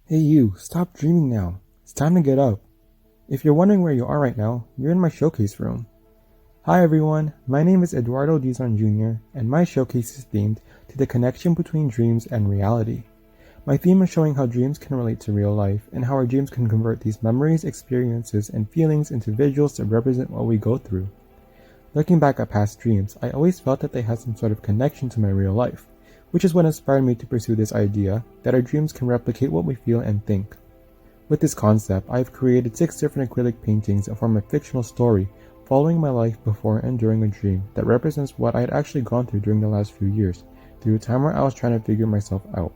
Hey you, stop dreaming now. It's time to get up. If you're wondering where you are right now, you're in my showcase room. Hi everyone, my name is Eduardo Dizon Jr. and my showcase is themed to the connection between dreams and reality. My theme is showing how dreams can relate to real life and how our dreams can convert these memories, experiences, and feelings into visuals that represent what we go through. Looking back at past dreams, I always felt that they had some sort of connection to my real life, which is what inspired me to pursue this idea that our dreams can replicate what we feel and think. With this concept, I have created 6 different acrylic paintings that form a fictional story following my life before and during a dream that represents what I had actually gone through during the last few years, through a time where I was trying to figure myself out.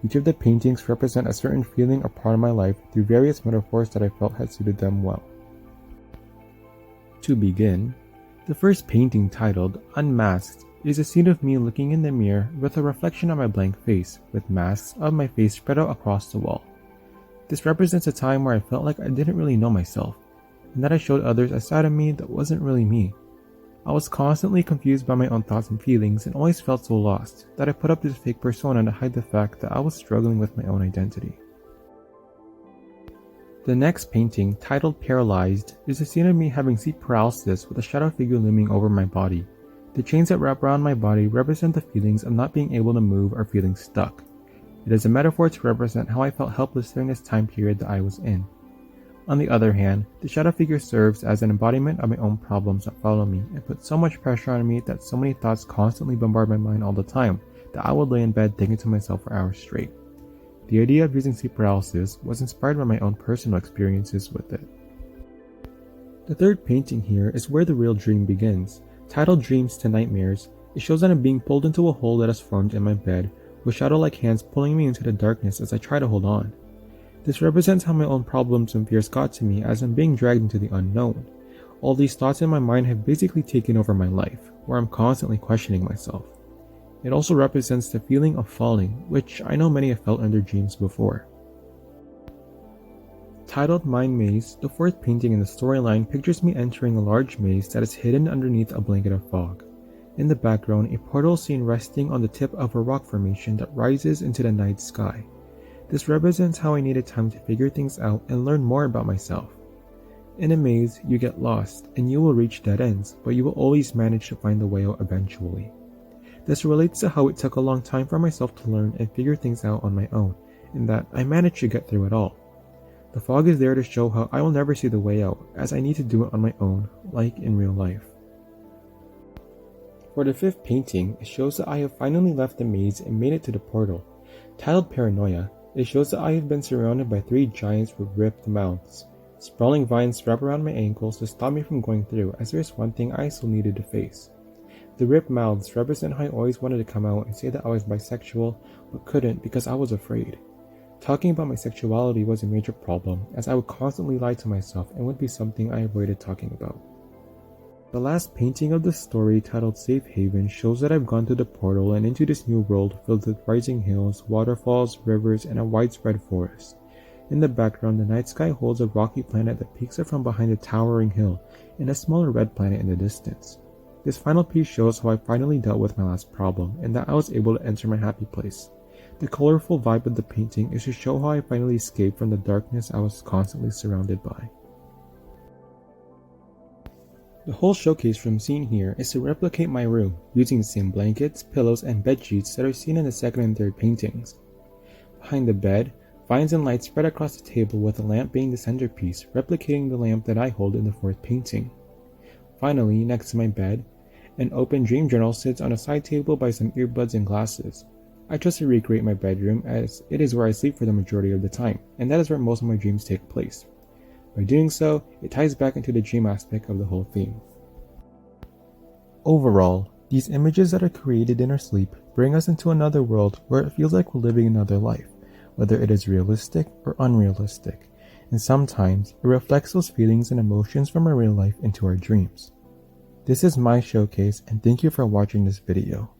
Each of the paintings represent a certain feeling or part of my life through various metaphors that I felt had suited them well. To begin, the first painting, titled Unmasked, is a scene of me looking in the mirror with a reflection on my blank face, with masks of my face spread out across the wall. This represents a time where I felt like I didn't really know myself, and that I showed others a side of me that wasn't really me. I was constantly confused by my own thoughts and feelings and always felt so lost that I put up this fake persona to hide the fact that I was struggling with my own identity. The next painting, titled Paralyzed, is a scene of me having sleep paralysis with a shadow figure looming over my body. The chains that wrap around my body represent the feelings of not being able to move or feeling stuck. It is a metaphor to represent how I felt helpless during this time period that I was in. On the other hand, the shadow figure serves as an embodiment of my own problems that follow me and put so much pressure on me that so many thoughts constantly bombard my mind all the time that I would lay in bed thinking to myself for hours straight. The idea of using sleep paralysis was inspired by my own personal experiences with it. The third painting here is where the real dream begins. Titled Dreams to Nightmares, it shows that I'm being pulled into a hole that has formed in my bed, with shadow-like hands pulling me into the darkness as I try to hold on. This represents how my own problems and fears got to me as I'm being dragged into the unknown. All these thoughts in my mind have basically taken over my life, where I'm constantly questioning myself. It also represents the feeling of falling, which I know many have felt in their dreams before. Titled Mind Maze, the fourth painting in the storyline pictures me entering a large maze that is hidden underneath a blanket of fog. In the background, a portal is seen resting on the tip of a rock formation that rises into the night sky. This represents how I needed time to figure things out and learn more about myself. In a maze, you get lost, and you will reach dead ends, but you will always manage to find the way out eventually. This relates to how it took a long time for myself to learn and figure things out on my own, and that I managed to get through it all. The fog is there to show how I will never see the way out, as I need to do it on my own, like in real life. For the fifth painting, it shows that I have finally left the maze and made it to the portal. Titled Paranoia, it shows that I have been surrounded by 3 giants with ripped mouths. Sprawling vines wrap around my ankles to stop me from going through, as there is one thing I still needed to face. The ripped mouths represent how I always wanted to come out and say that I was bisexual, but couldn't because I was afraid. Talking about my sexuality was a major problem, as I would constantly lie to myself and would be something I avoided talking about. The last painting of the story, titled Safe Haven, shows that I've gone through the portal and into this new world filled with rising hills, waterfalls, rivers, and a widespread forest. In the background, the night sky holds a rocky planet that peeks out from behind a towering hill, and a smaller red planet in the distance. This final piece shows how I finally dealt with my last problem, and that I was able to enter my happy place. The colorful vibe of the painting is to show how I finally escaped from the darkness I was constantly surrounded by. The whole showcase room seen here is to replicate my room, using the same blankets, pillows, and bed sheets that are seen in the second and third paintings. Behind the bed, vines and lights spread across the table with the lamp being the centerpiece, replicating the lamp that I hold in the fourth painting. Finally, next to my bed, an open dream journal sits on a side table by some earbuds and glasses. I chose to recreate my bedroom as it is where I sleep for the majority of the time, and that is where most of my dreams take place. By doing so, it ties back into the dream aspect of the whole theme. Overall, these images that are created in our sleep bring us into another world where it feels like we're living another life, whether it is realistic or unrealistic, and sometimes it reflects those feelings and emotions from our real life into our dreams. This is my showcase, and thank you for watching this video.